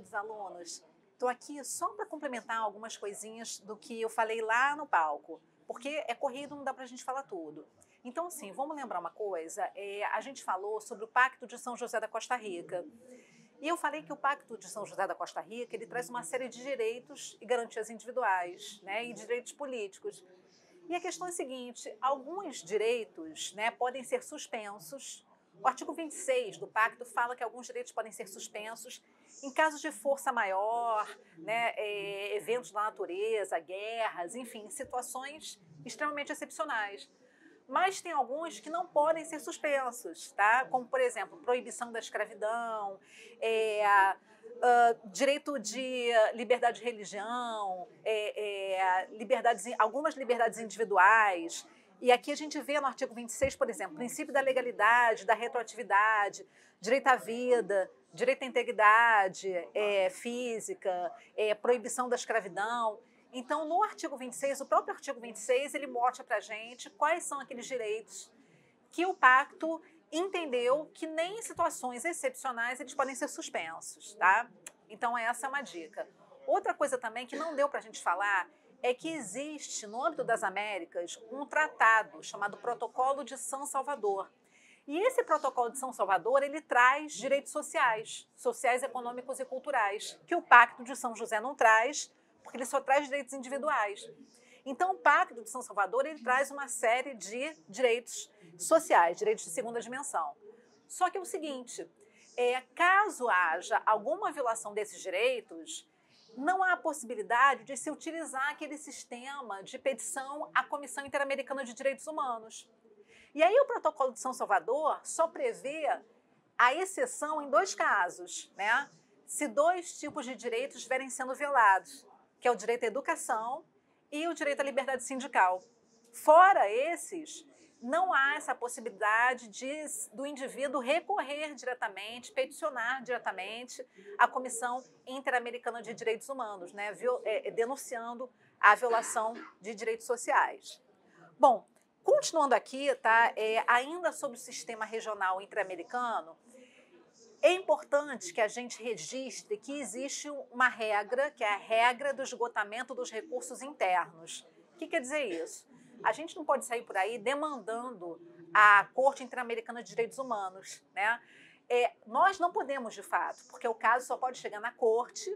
queridos alunos. Estou aqui só para complementar algumas coisinhas do que eu falei lá no palco, porque é corrido, não dá para a gente falar tudo. Então, assim, vamos lembrar uma coisa, a gente falou sobre o Pacto de São José da Costa Rica. E eu falei que o Pacto de São José da Costa Rica, ele traz uma série de direitos e garantias individuais, né, e direitos políticos. E a questão é a seguinte, alguns direitos, né, podem ser suspensos. O artigo 26 do Pacto fala que alguns direitos podem ser suspensos em casos de força maior, né, eventos da natureza, guerras, enfim, situações extremamente excepcionais. Mas tem alguns que não podem ser suspensos, tá? Como, por exemplo, proibição da escravidão, direito de liberdade de religião, algumas liberdades individuais. E aqui a gente vê no artigo 26, por exemplo, princípio da legalidade, da retroatividade, direito à vida, direito à integridade física, proibição da escravidão. Então, no artigo 26, o próprio artigo 26, ele mostra para a gente quais são aqueles direitos que o pacto entendeu que nem em situações excepcionais eles podem ser suspensos, tá? Então, essa é uma dica. Outra coisa também que não deu para a gente falar é que existe, no âmbito das Américas, um tratado chamado Protocolo de São Salvador. E esse Protocolo de São Salvador, ele traz direitos sociais, econômicos e culturais, que o Pacto de São José não traz, porque ele só traz direitos individuais. Então, o Pacto de São Salvador, ele traz uma série de direitos sociais, direitos de segunda dimensão. Só que é o seguinte, caso haja alguma violação desses direitos, não há possibilidade de se utilizar aquele sistema de petição à Comissão Interamericana de Direitos Humanos. E aí o Protocolo de São Salvador só prevê a exceção em dois casos, né? Se dois tipos de direitos estiverem sendo violados, que é o direito à educação e o direito à liberdade sindical. Fora esses, não há essa possibilidade do indivíduo recorrer diretamente, peticionar diretamente à Comissão Interamericana de Direitos Humanos, né, denunciando a violação de direitos sociais. Bom, continuando aqui, tá, ainda sobre o sistema regional interamericano, é importante que a gente registre que existe uma regra, que é a regra do esgotamento dos recursos internos. O que quer dizer isso? A gente não pode sair por aí demandando a Corte Interamericana de Direitos Humanos, né? Nós não podemos, de fato, porque o caso só pode chegar na Corte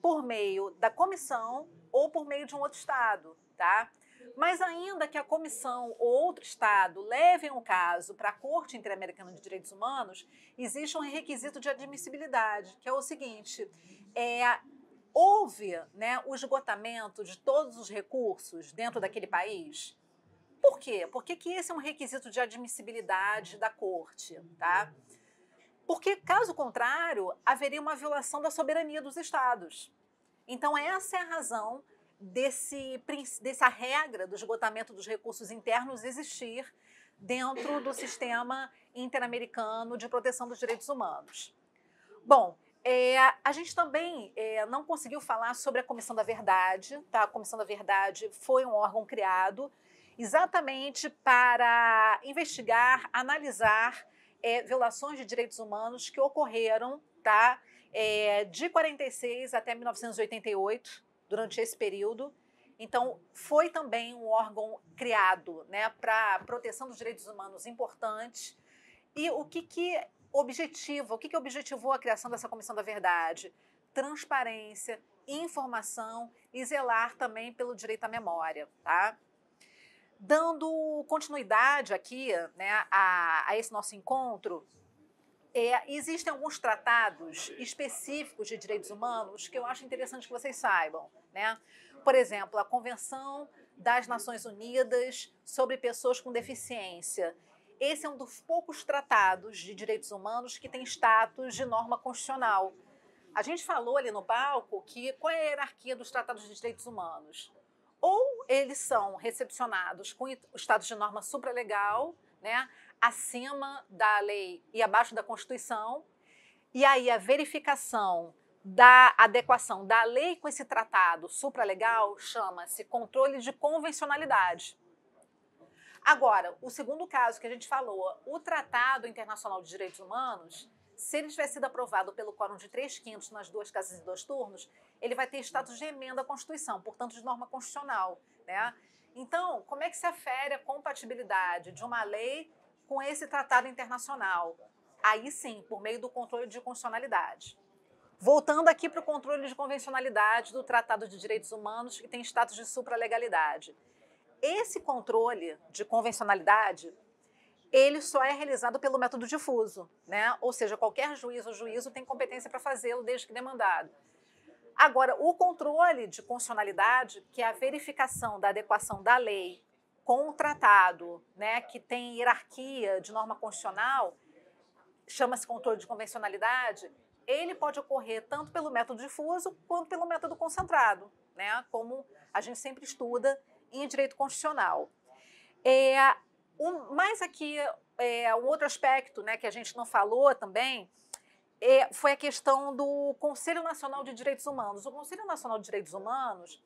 por meio da comissão ou por meio de um outro Estado, tá? Mas ainda que a comissão ou outro Estado levem o caso para a Corte Interamericana de Direitos Humanos, existe um requisito de admissibilidade, que é o seguinte, houve, né, o esgotamento de todos os recursos dentro daquele país? Por quê? Porque que esse é um requisito de admissibilidade da Corte, tá? Porque, caso contrário, haveria uma violação da soberania dos Estados. Então, essa é a razão dessa regra do esgotamento dos recursos internos existir dentro do sistema interamericano de proteção dos direitos humanos. Bom, a gente também não conseguiu falar sobre a Comissão da Verdade, tá? A Comissão da Verdade foi um órgão criado exatamente para investigar, analisar violações de direitos humanos que ocorreram, tá? De 46 até 1988, durante esse período. Então, foi também um órgão criado, né, para proteção dos direitos humanos importante. E o que objetivou a criação dessa Comissão da Verdade? Transparência, informação e zelar também pelo direito à memória, tá? Dando continuidade aqui, né, a esse nosso encontro, existem alguns tratados específicos de direitos humanos que eu acho interessante que vocês saibam, né? Por exemplo, a Convenção das Nações Unidas sobre Pessoas com Deficiência. Esse é um dos poucos tratados de direitos humanos que tem status de norma constitucional. A gente falou ali no palco que qual é a hierarquia dos tratados de direitos humanos? Ou eles são recepcionados com o status de norma supralegal, né, acima da lei e abaixo da Constituição, e aí a verificação da adequação da lei com esse tratado supralegal chama-se controle de convencionalidade. Agora, o segundo caso que a gente falou, o Tratado Internacional de Direitos Humanos, se ele tiver sido aprovado pelo quórum de 3/5 nas 2 casas e 2 turnos, ele vai ter status de emenda à Constituição, portanto de norma constitucional, né? Então, como é que se afere a compatibilidade de uma lei com esse tratado internacional? Aí sim, por meio do controle de constitucionalidade. Voltando aqui para o controle de convencionalidade do Tratado de Direitos Humanos, que tem status de supralegalidade. Esse controle de convencionalidade, ele só é realizado pelo método difuso, né? Ou seja, qualquer juiz ou juízo tem competência para fazê-lo desde que demandado. Agora, o controle de constitucionalidade, que é a verificação da adequação da lei com o tratado, né, que tem hierarquia de norma constitucional, chama-se controle de convencionalidade, ele pode ocorrer tanto pelo método difuso quanto pelo método concentrado, né, como a gente sempre estuda em direito constitucional. Mas aqui, um outro aspecto, né, que a gente não falou também, foi a questão do Conselho Nacional de Direitos Humanos. O Conselho Nacional de Direitos Humanos,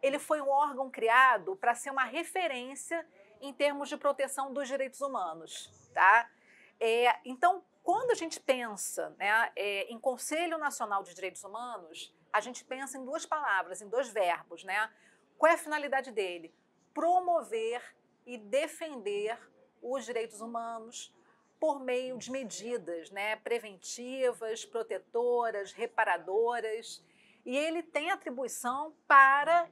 ele foi um órgão criado para ser uma referência em termos de proteção dos direitos humanos, tá? Então, quando a gente pensa, né, em Conselho Nacional de Direitos Humanos, a gente pensa em 2 palavras, em 2 verbos, né? Qual é a finalidade dele? Promover e defender os direitos humanos por meio de medidas, né, preventivas, protetoras, reparadoras, e ele tem atribuição para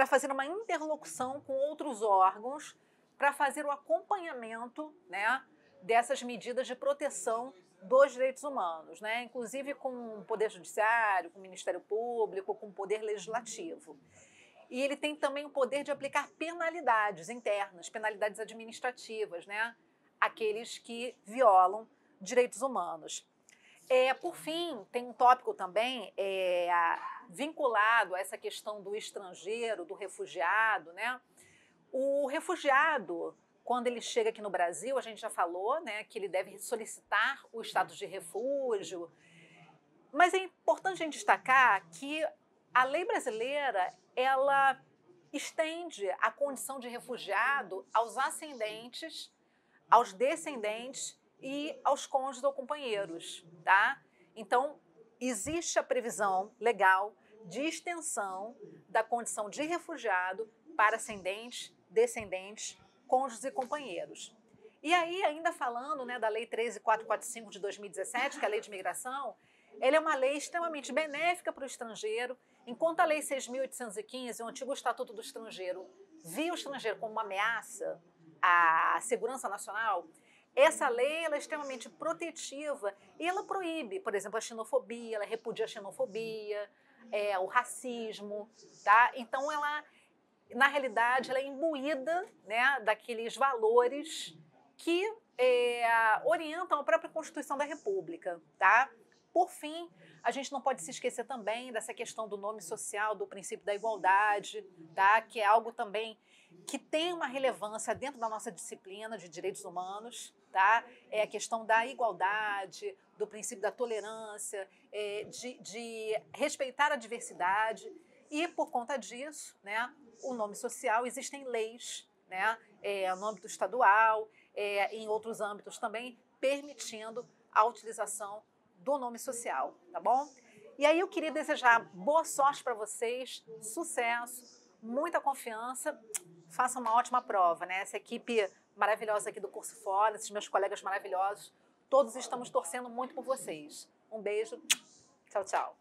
fazer uma interlocução com outros órgãos para fazer o acompanhamento, né, dessas medidas de proteção dos direitos humanos, né, inclusive com o Poder Judiciário, com o Ministério Público, com o Poder Legislativo. E ele tem também o poder de aplicar penalidades internas, penalidades administrativas, né, aqueles que violam direitos humanos. Por fim, tem um tópico também vinculado a essa questão do estrangeiro, do refugiado, né? O refugiado, quando ele chega aqui no Brasil, a gente já falou, né, que ele deve solicitar o status de refúgio, mas é importante a gente destacar que a lei brasileira, ela estende a condição de refugiado aos ascendentes, aos descendentes e aos cônjuges ou companheiros, tá? Então, existe a previsão legal de extensão da condição de refugiado para ascendentes, descendentes, cônjuges e companheiros. E aí, ainda falando, né, da Lei 13.445 de 2017, que é a Lei de Imigração, ela é uma lei extremamente benéfica para o estrangeiro, enquanto a Lei 6.815, o antigo Estatuto do Estrangeiro, via o estrangeiro como uma ameaça à segurança nacional, essa lei ela é extremamente protetiva e ela proíbe, por exemplo, a xenofobia, ela repudia a xenofobia, o racismo, tá? Então, ela, na realidade, ela é imbuída, né, daqueles valores que orientam a própria Constituição da República, tá? Por fim, a gente não pode se esquecer também dessa questão do nome social, do princípio da igualdade, tá? Que é algo também que tem uma relevância dentro da nossa disciplina de direitos humanos, tá? É a questão da igualdade, do princípio da tolerância, de respeitar a diversidade e, por conta disso, né, o nome social, existem leis, né, no âmbito estadual, em outros âmbitos também, permitindo a utilização do nome social, tá bom? E aí eu queria desejar boa sorte para vocês, sucesso, muita confiança, façam uma ótima prova, né? Essa equipe maravilhosa aqui do Curso Fora, esses meus colegas maravilhosos, todos estamos torcendo muito por vocês. Um beijo, tchau, tchau.